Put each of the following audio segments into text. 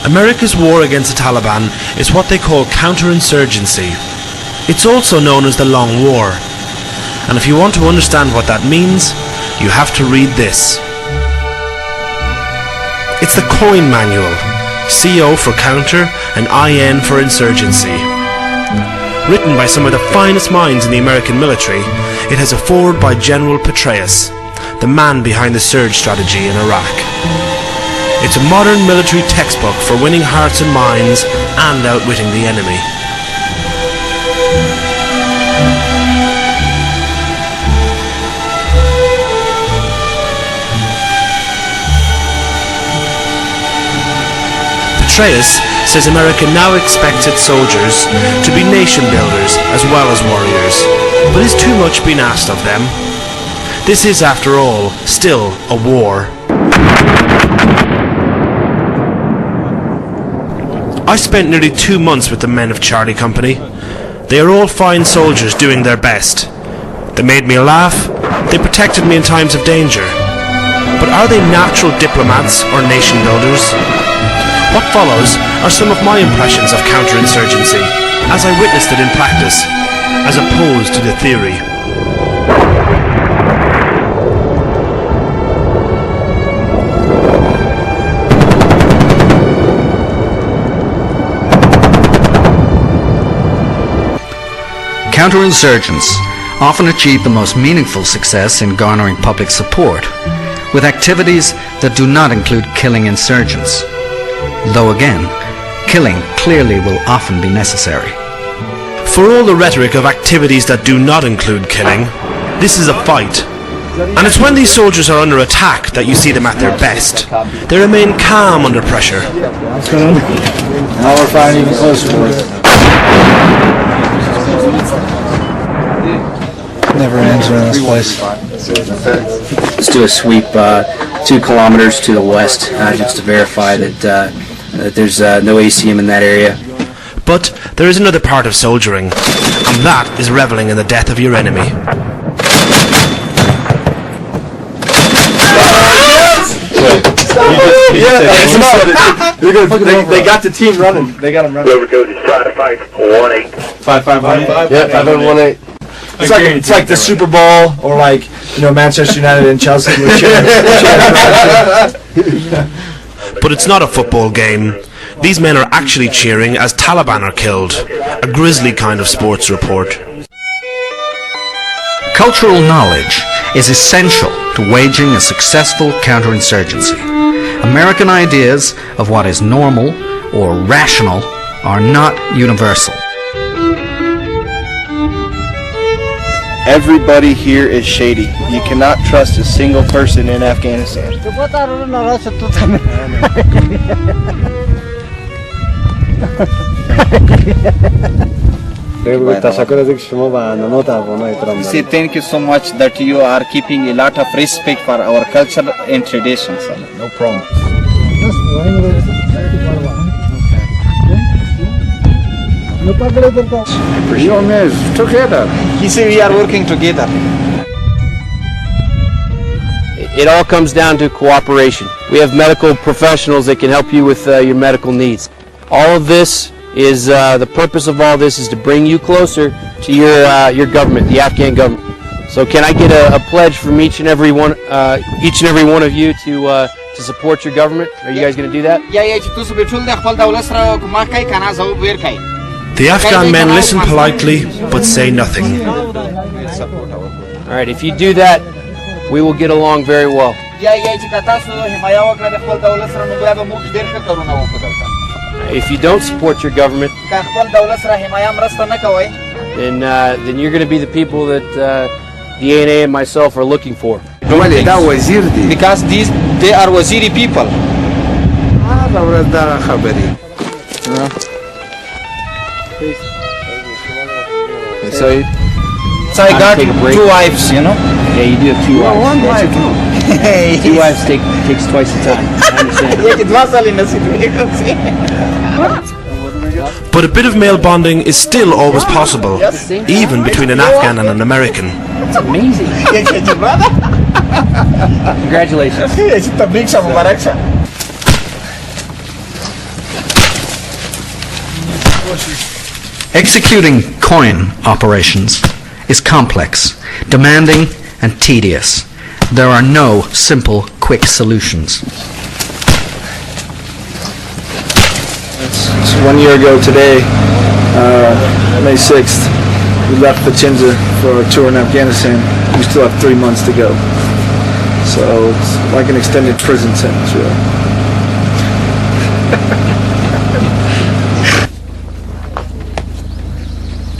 America's war against the Taliban is what they call counterinsurgency. It's also known as the Long War. And if you want to understand what that means, you have to read this. It's the coin manual, CO for counter and IN for insurgency. Written by some of the finest minds in the American military, it has a foreword by General Petraeus, the man behind the surge strategy in Iraq. It's a modern military textbook for winning hearts and minds and outwitting the enemy. Petraeus says America now expects its soldiers to be nation builders as well as warriors, but is too much being asked of them? This is, after all, still a war. I spent nearly 2 months with the men of Charlie Company. They are all fine soldiers doing their best. They made me laugh, they protected me in times of danger. But are they natural diplomats or nation builders? What follows are some of my impressions of counterinsurgency, as I witnessed it in practice, as opposed to the theory. Counterinsurgents often achieve the most meaningful success in garnering public support, with activities that do not include killing insurgents. Though again, killing clearly will often be necessary. For all the rhetoric of activities that do not include killing, this is a fight. And it's when these soldiers are under attack that you see them at their best. They remain calm under pressure. Now we're finding even closer to it. Never ends around this place. Let's do a sweep 2 kilometers to the west just to verify that there's no ACM in that area. But there is another part of soldiering, and that is reveling in the death of your enemy. They got the team running. They got them running. Whoever goes is 5-5-1-8. 5-5-1-8? Yeah, 5-5-1-8. It's like the Super Bowl, or like, Manchester United and Chelsea. But it's not a football game. These men are actually cheering as Taliban are killed. A grisly kind of sports report. Cultural knowledge is essential to waging a successful counterinsurgency. American ideas of what is normal or rational are not universal. Everybody here is shady. You cannot trust a single person in Afghanistan. Say thank you so much that you are keeping a lot of respect for our culture and traditions. No problem. Together. He said we are working together. It all comes down to cooperation. We have medical professionals that can help you with your medical needs. All of this is, the purpose of all this is to bring you closer to your government, the Afghan government. So can I get a pledge from each and every one of you to support your government? Are you guys going to do that? The Afghan men listen politely, but say nothing. Alright, if you do that, we will get along very well. If you don't support your government, then you're going to be the people that the ANA and myself are looking for. Because they are Waziri people. So I got 2 wives, Yeah, you do have 2 wives. One wife. 2 wives takes twice the time. I understand. But a bit of male bonding is still always possible, even between an Afghan and an American. It's amazing. Congratulations. Executing coin operations is complex, demanding, and tedious. There are no simple, quick solutions. It's 1 year ago today, May 6th, we left Vicenza for a tour in Afghanistan. We still have 3 months to go. So it's like an extended prison sentence, really.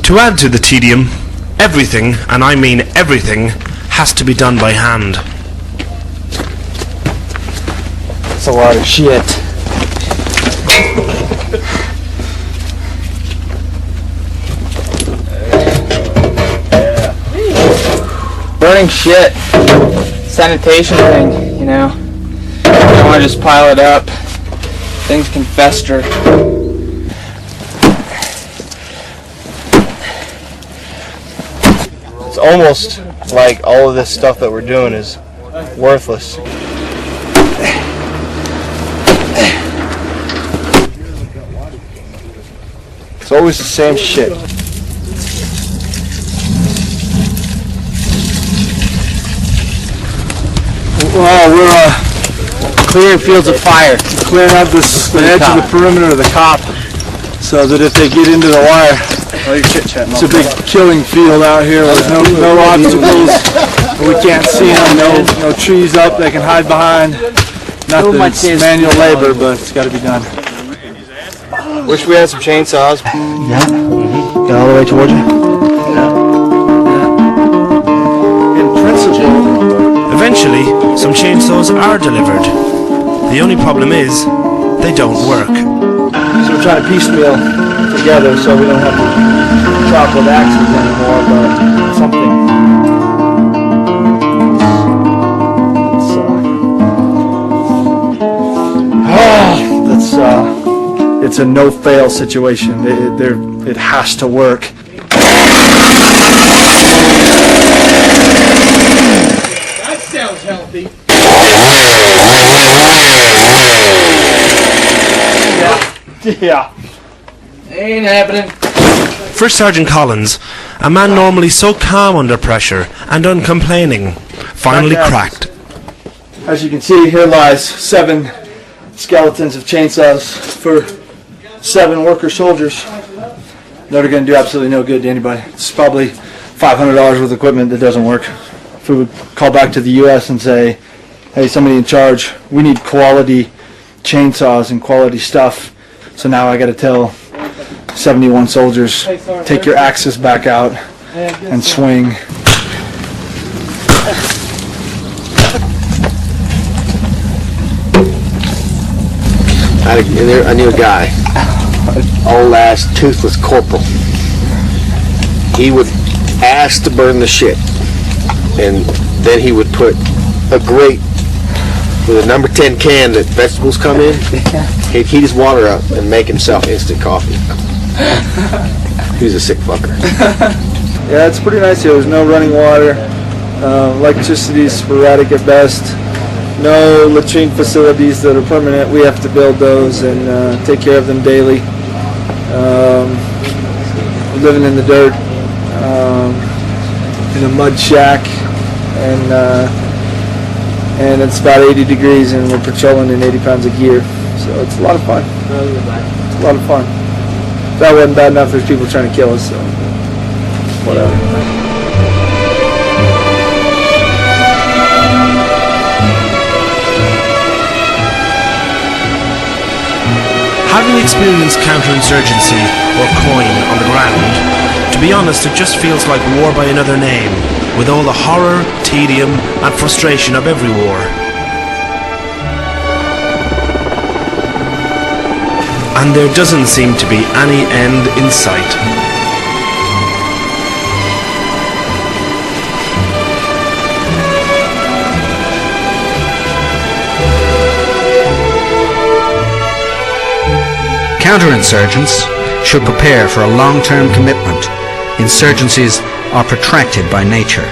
To add to the tedium, everything, and I mean everything, has to be done by hand. It's a lot of shit. Burning shit. Sanitation thing, you know. You don't want to just pile it up. Things can fester. It's almost like all of this stuff that we're doing is worthless. It's always the same shit. Well, we're Clearing fields of fire. clearing out the edge of the perimeter of the cop so that if they get into the wire, it's a big killing field out here with no obstacles. We can't see them, no trees up they can hide behind. Not that it's manual labor, but it's got to be done. Wish we had some chainsaws. Got all the way towards you? In principle. Eventually, some chainsaws are delivered. The only problem is, they don't work. So we're trying to piecemeal together so we don't have to chop with axes anymore, but something. It's a no-fail situation. It has to work. That sounds healthy. Yeah. Ain't happening. First Sergeant Collins, a man normally so calm under pressure and uncomplaining, finally cracked. As you can see, here lies 7 skeletons of chainsaws for 7 worker soldiers that are going to do absolutely no good to anybody. It's probably $500 worth of equipment that doesn't work. If we would call back to the U.S. and say, hey, somebody in charge, we need quality chainsaws and quality stuff. So now I got to tell 71 soldiers, take your axes back out and swing. I knew a guy, old ass toothless corporal. He would ask to burn the shit, and then he would put a grate with a number 10 can that vegetables come in. He'd heat his water up and make himself instant coffee. He's a sick fucker. Yeah, it's pretty nice here. There's no running water. Electricity is sporadic at best. No latrine facilities that are permanent. We have to build those and take care of them daily. Living in the dirt, in a mud shack, and it's about 80 degrees, and we're patrolling in 80 pounds of gear. So it's a lot of fun. It's a lot of fun. If that wasn't bad enough, there's people trying to kill us, so whatever. Having experienced counterinsurgency or coin on the ground, to be honest, it just feels like war by another name, with all the horror, tedium, and frustration of every war. And there doesn't seem to be any end in sight. Counterinsurgents should prepare for a long-term commitment. Insurgencies are protracted by nature.